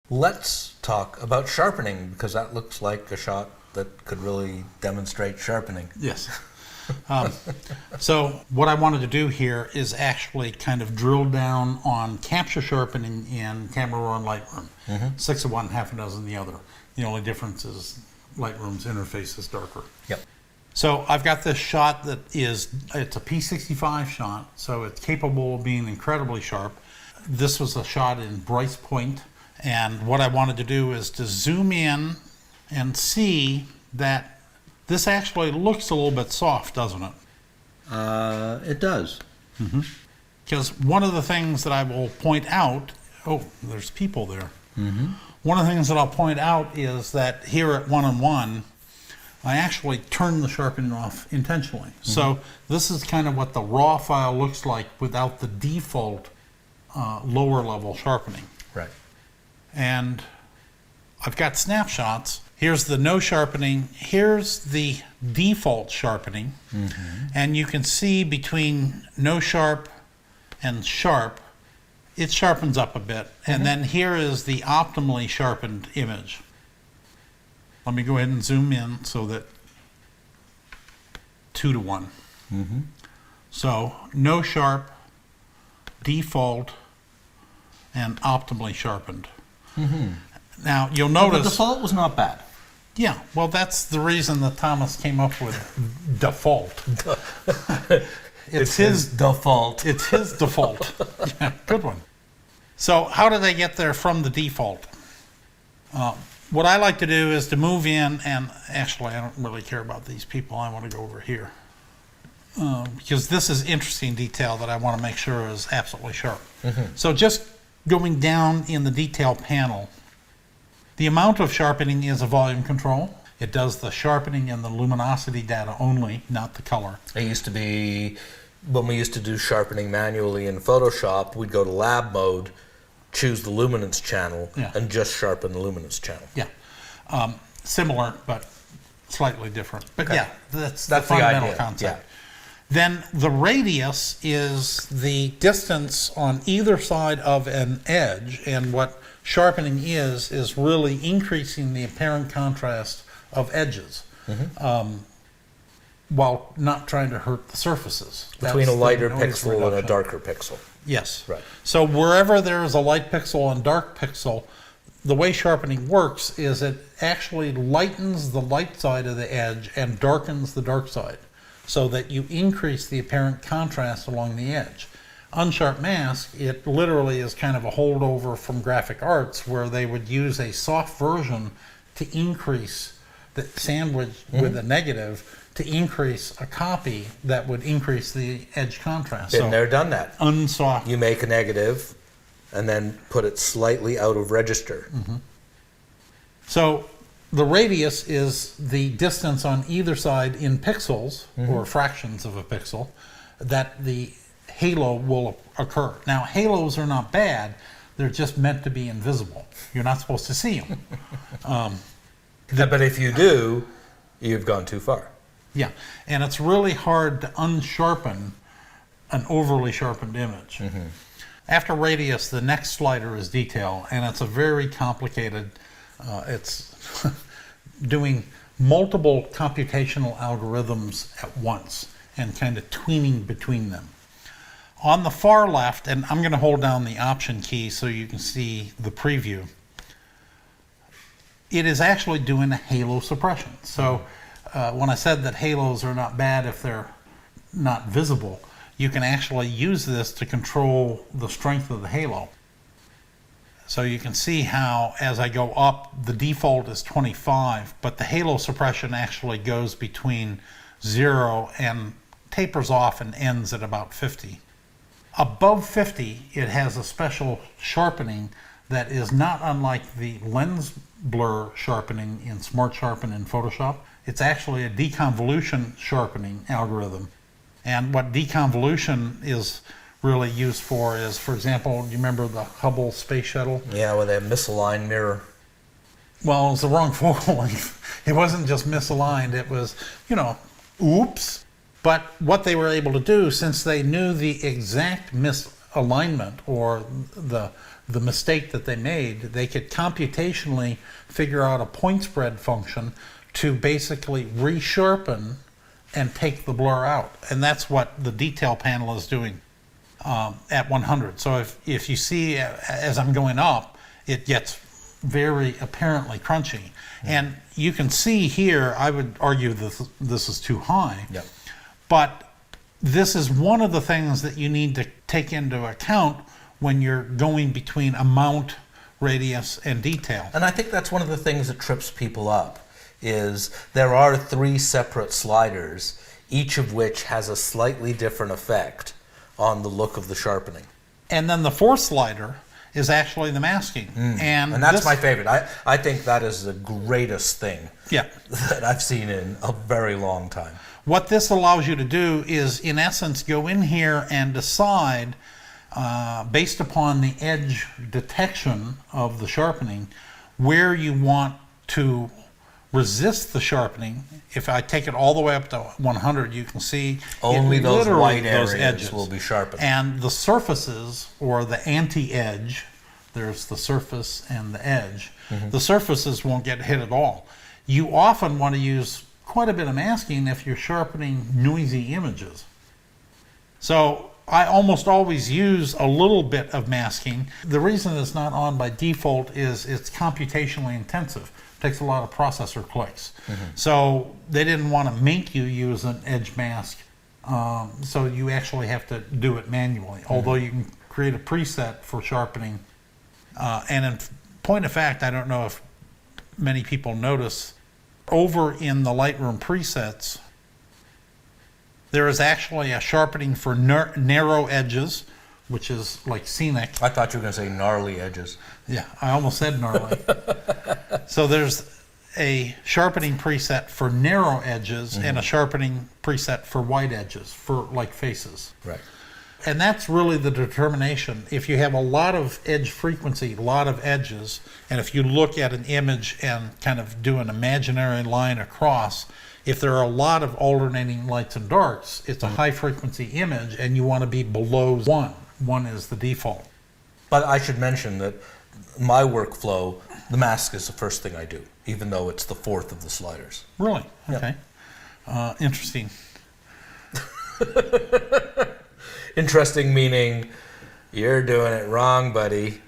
Let's talk about sharpening, because that looks like a shot that could really demonstrate sharpening. Yes. So what I wanted to do here is actually kind of drill down on capture sharpening in Camera Raw and Lightroom. 6 of one, half a dozen the other. The only difference is Lightroom's interface is darker. Yep. So I've got this shot that it's a P65 shot, so it's capable of being incredibly sharp. This was a shot in Bryce Point, and what I wanted to do is to zoom in and see that this actually looks a little bit soft, doesn't it? It does. Because one of the things that I will point out, oh, there's people there. One of the things that I'll point out is that here at 1:1, I actually turned the sharpening off intentionally. So this is kind of what the raw file looks like without the default lower level sharpening. Right. And I've got snapshots. Here's the no sharpening. Here's the default sharpening. And you can see between no sharp and sharp, it sharpens up a bit. And then here is the optimally sharpened image. Let me go ahead and zoom in so that 2 to 1. So no sharp, default, and optimally sharpened. Now you'll notice the default was not bad. Yeah, well, that's the reason that Thomas came up with default. It's his default. It's his default. Yeah, good one. So how do they get there from the default? What I like to do is to move in, and actually I don't really care about these people. I want to go over here. Because this is interesting detail that I want to make sure is absolutely sharp. So just going down in the detail panel, the amount of sharpening is a volume control. It does the sharpening and the luminosity data only, not the color. It used to be, when we used to do sharpening manually in Photoshop, we'd go to lab mode, choose the luminance channel, and just sharpen the luminance channel. Yeah. Similar, but slightly different. But yeah, that's the the fundamental idea. concept. Then the radius is the distance on either side of an edge, and what sharpening is really increasing the apparent contrast of edges while not trying to hurt the surfaces. Between a lighter pixel and a darker pixel. Yes. Right. So wherever there is a light pixel and dark pixel, the way sharpening works is it actually lightens the light side of the edge and darkens the dark side, so that you increase the apparent contrast along the edge. Unsharp mask, it literally is kind of a holdover from graphic arts where they would use a soft version to increase the sandwich with a negative to increase a copy that would increase the edge contrast. Been there, done that. Unsoft. You make a negative and then put it slightly out of register. So the radius is the distance on either side in pixels or fractions of a pixel that the halo will occur. Now, halos are not bad. They're just meant to be invisible. You're not supposed to see them. But if you do, you've gone too far. Yeah, and it's really hard to unsharpen an overly sharpened image. After radius, the next slider is detail, and it's a very complicated, it's doing multiple computational algorithms at once and kind of tweening between them. On the far left, and I'm going to hold down the Option key so you can see the preview, it is actually doing a halo suppression. So when I said that halos are not bad if they're not visible, you can actually use this to control the strength of the halo. So you can see how as I go up, the default is 25, but the halo suppression actually goes between 0 and tapers off and ends at about 50. Above 50, it has a special sharpening that is not unlike the lens blur sharpening in Smart Sharpen in Photoshop. It's actually a deconvolution sharpening algorithm. And what deconvolution is really used for is, for example, do you remember the Hubble Space Shuttle? Yeah, with a misaligned mirror. Well, it was the wrong focal length. It wasn't just misaligned, it was, oops. But what they were able to do, since they knew the exact alignment or the mistake that they made, they could computationally figure out a point spread function to basically resharpen and take the blur out. And that's what the detail panel is doing at 100. So if you see as I'm going up, it gets very apparently crunchy. And you can see here, I would argue that this is too high. Yep. But this is one of the things that you need to take into account when you're going between amount, radius, and detail. And I think that's one of the things that trips people up, is there are 3 separate sliders, each of which has a slightly different effect on the look of the sharpening. And then the 4th slider is actually the masking. And that's my favorite. I think that is the greatest thing that I've seen in a very long time. What this allows you to do is, in essence, go in here and decide, based upon the edge detection of the sharpening, where you want to resist the sharpening. If I take it all the way up to 100, you can see only those white those areas will be sharpened. And the surfaces, or the anti-edge, there's the surface and the edge, the surfaces won't get hit at all. You often want to use quite a bit of masking if you're sharpening noisy images. So I almost always use a little bit of masking. The reason it's not on by default is it's computationally intensive. It takes a lot of processor clicks. So they didn't want to make you use an edge mask. So you actually have to do it manually. Although you can create a preset for sharpening. And in point of fact, I don't know if many people notice, over in the Lightroom presets, there is actually a sharpening for narrow edges, which is like scenic. I thought you were going to say gnarly edges. Yeah, I almost said gnarly. So there's a sharpening preset for narrow edges and a sharpening preset for wide edges, for like faces. Right. And that's really the determination. If you have a lot of edge frequency, a lot of edges, and if you look at an image and kind of do an imaginary line across, if there are a lot of alternating lights and darks, it's a high frequency image and you want to be below 1. 1 is the default. But I should mention that my workflow, the mask is the first thing I do, even though it's the 4th of the sliders. Really? Okay. Interesting. Interesting meaning you're doing it wrong, buddy.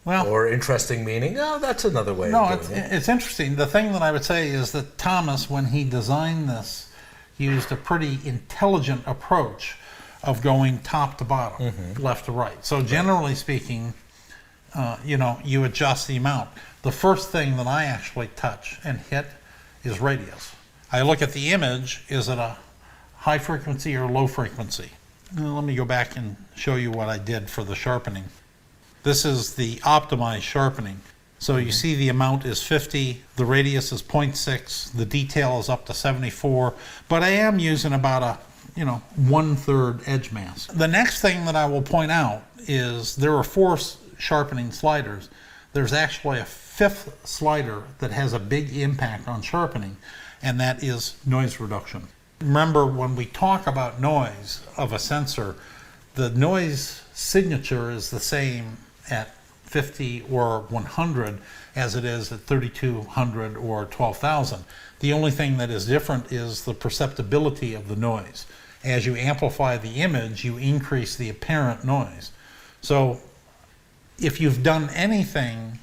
Well, or interesting meaning, no, that's another way of doing it. It's interesting. The thing that I would say is that Thomas, when he designed this, used a pretty intelligent approach of going top to bottom, left to right. So generally speaking, you adjust the amount. The first thing that I actually touch and hit is radius. I look at the image, is it a high frequency or low frequency? Let me go back and show you what I did for the sharpening. This is the optimized sharpening. So you see the amount is 50, the radius is 0.6, the detail is up to 74, but I am using about a 1/3 edge mask. The next thing that I will point out is there are 4 sharpening sliders. There's actually a 5th slider that has a big impact on sharpening, and that is noise reduction. Remember, when we talk about noise of a sensor, the noise signature is the same at 50 or 100 as it is at 3200 or 12,000. The only thing that is different is the perceptibility of the noise. As you amplify the image, you increase the apparent noise. So if you've done anything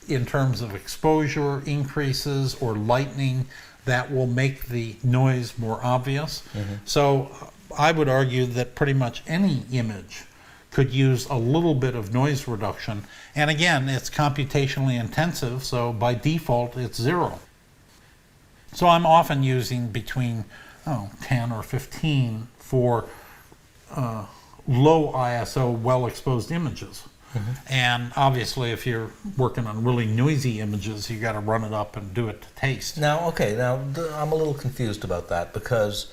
in terms of exposure increases or lightening, that will make the noise more obvious. So I would argue that pretty much any image could use a little bit of noise reduction. And again, it's computationally intensive, so by default it's 0. So I'm often using between 10 or 15 for low ISO, well-exposed images. And obviously, if you're working on really noisy images, you got to run it up and do it to taste. Now, I'm a little confused about that, because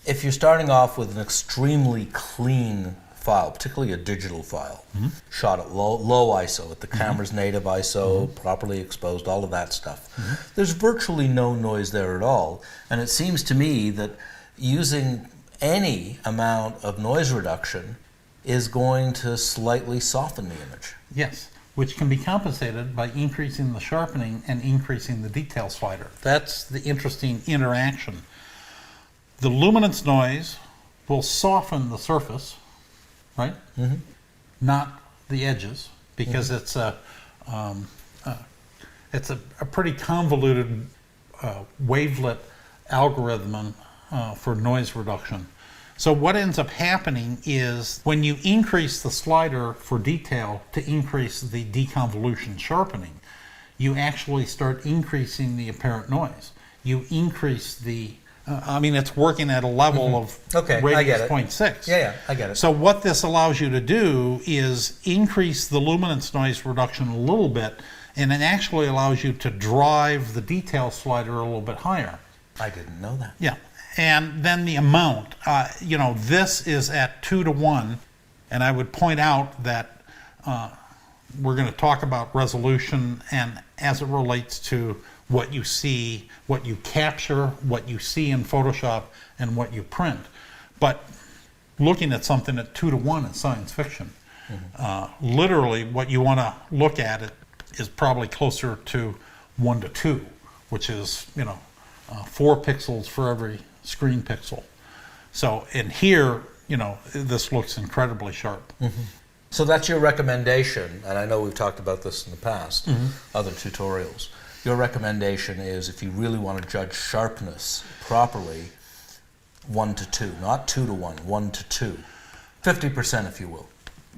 if you're starting off with an extremely clean file, particularly a digital file, shot at low ISO, at the camera's native ISO, properly exposed, all of that stuff, there's virtually no noise there at all. And it seems to me that using any amount of noise reduction is going to slightly soften the image. Yes, which can be compensated by increasing the sharpening and increasing the detail slider. That's the interesting interaction. The luminance noise will soften the surface, right? Mm-hmm. Not the edges, because it's a pretty convoluted wavelet algorithm for noise reduction. So what ends up happening is when you increase the slider for detail to increase the deconvolution sharpening, you actually start increasing the apparent noise. You increase the, it's working at a level of radius 0.6. Yeah, I get it. So what this allows you to do is increase the luminance noise reduction a little bit, and it actually allows you to drive the detail slider a little bit higher. I didn't know that. Yeah. And then the amount, this is at 2:1, and I would point out that we're going to talk about resolution and as it relates to what you see, what you capture, what you see in Photoshop, and what you print. But looking at something at 2:1 is science fiction. Mm-hmm. Literally, what you want to look at it is probably closer to 1:2, which is 4 pixels for every screen pixel. So in here, this looks incredibly sharp. Mm-hmm. So that's your recommendation, and I know we've talked about this in the past, other tutorials. Your recommendation is, if you really want to judge sharpness properly, 1:2, not 2:1, 1:2. 50%, if you will.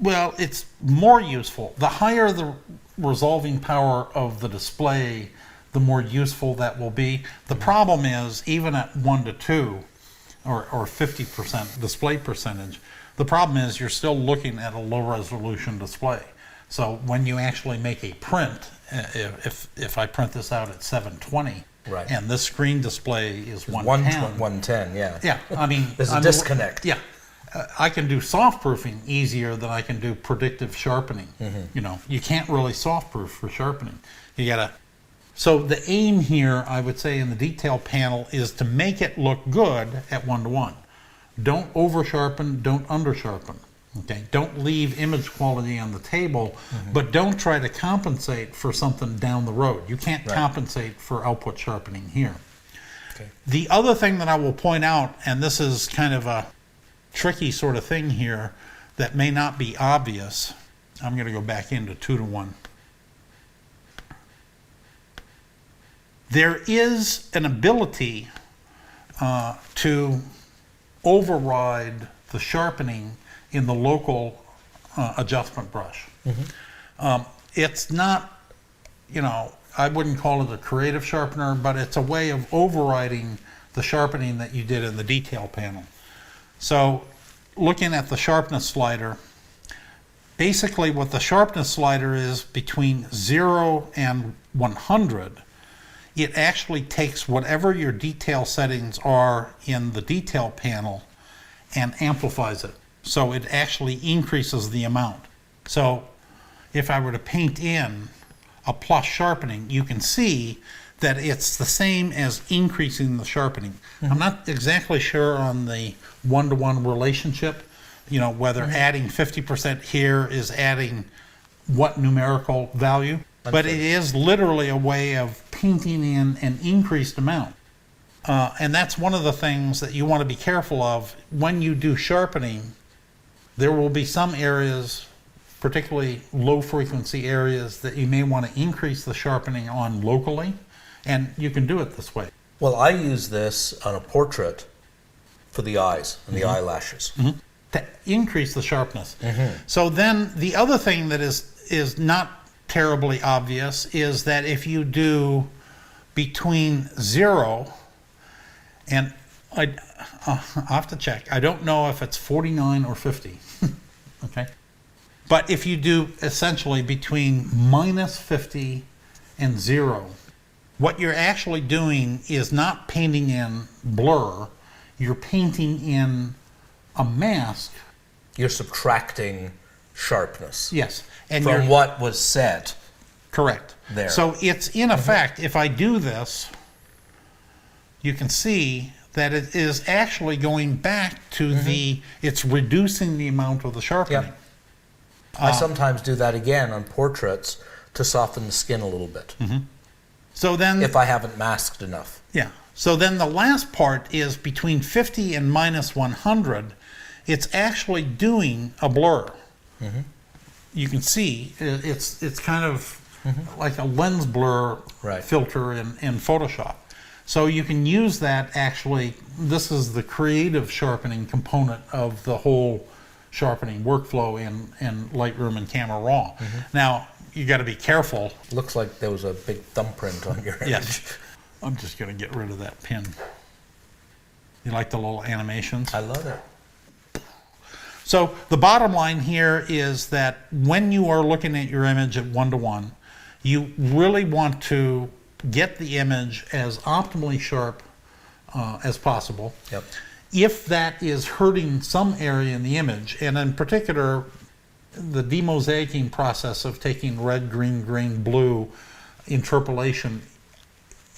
Well, it's more useful. The higher the resolving power of the display, the more useful that will be. The problem is, even at 1:2 or 50% display percentage, the problem is you're still looking at a low resolution display. So when you actually make a print, if I print this out at 720, right, and this screen display is 110. 110, yeah. Yeah, there's a disconnect. Yeah. I can do soft proofing easier than I can do predictive sharpening. You can't really soft proof for sharpening. You gotta. So the aim here, I would say, in the detail panel is to make it look good at 1:1. Don't over sharpen, don't under sharpen. Okay, don't leave image quality on the table, but don't try to compensate for something down the road. You can't compensate for output sharpening here. Okay. The other thing that I will point out, and this is kind of a tricky sort of thing here that may not be obvious. I'm going to go back into 2:1. There is an ability to override the sharpening in the local adjustment brush. It's not, I wouldn't call it a creative sharpener, but it's a way of overriding the sharpening that you did in the detail panel. So looking at the sharpness slider, basically what the sharpness slider is between 0 and 100, it actually takes whatever your detail settings are in the detail panel and amplifies it. So it actually increases the amount. So if I were to paint in a plus sharpening, you can see that it's the same as increasing the sharpening. I'm not exactly sure on the 1:1 relationship, whether adding 50% here is adding what numerical value, but it is literally a way of painting in an increased amount. And that's one of the things that you want to be careful of when you do sharpening. There will be some areas, particularly low frequency areas, that you may want to increase the sharpening on locally, and you can do it this way. Well, I use this on a portrait for the eyes and the eyelashes. To increase the sharpness. So then the other thing that is not terribly obvious is that if you do between 0 and I'll have to check. I don't know if it's 49 or 50. Okay. But if you do essentially between -50 and 0, what you're actually doing is not painting in blur. You're painting in a mask. You're subtracting sharpness. Yes. And from what was set. Correct. There. So it's in effect, if I do this, you can see that it is actually going back to it's reducing the amount of the sharpening. Yep. I sometimes do that again on portraits to soften the skin a little bit, So then, if I haven't masked enough. yeah. So then the last part is between 50 and minus 100, it's actually doing a blur. You can see it's kind of like a lens blur filter in Photoshop. So you can use that actually. This is the creative sharpening component of the whole sharpening workflow in Lightroom and Camera Raw. Now, you got to be careful. Looks like there was a big thumbprint on your image. Yes. I'm just going to get rid of that pin. You like the little animations? I love it. So the bottom line here is that when you are looking at your image at 1:1, you really want to get the image as optimally sharp as possible. Yep. If that is hurting some area in the image, and in particular, the demosaicing process of taking red, green, green, blue interpolation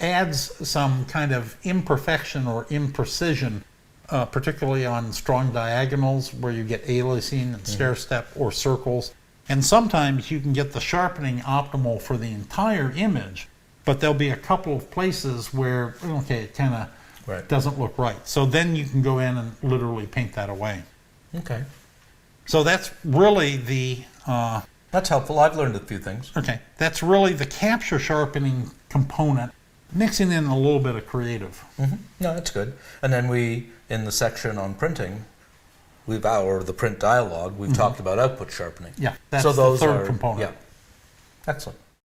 adds some kind of imperfection or imprecision, particularly on strong diagonals where you get aliasing and stair step or circles. And sometimes you can get the sharpening optimal for the entire image, but there'll be a couple of places where, okay, it kind of doesn't look right. So then you can go in and literally paint that away. Okay. So that's really the... That's helpful. I've learned a few things. Okay, that's really the capture sharpening component, mixing in a little bit of creative. No, that's good. And then we, in the section on printing, or the print dialogue, we've talked about output sharpening. Yeah, that's so those the third are, component. Yeah. Excellent.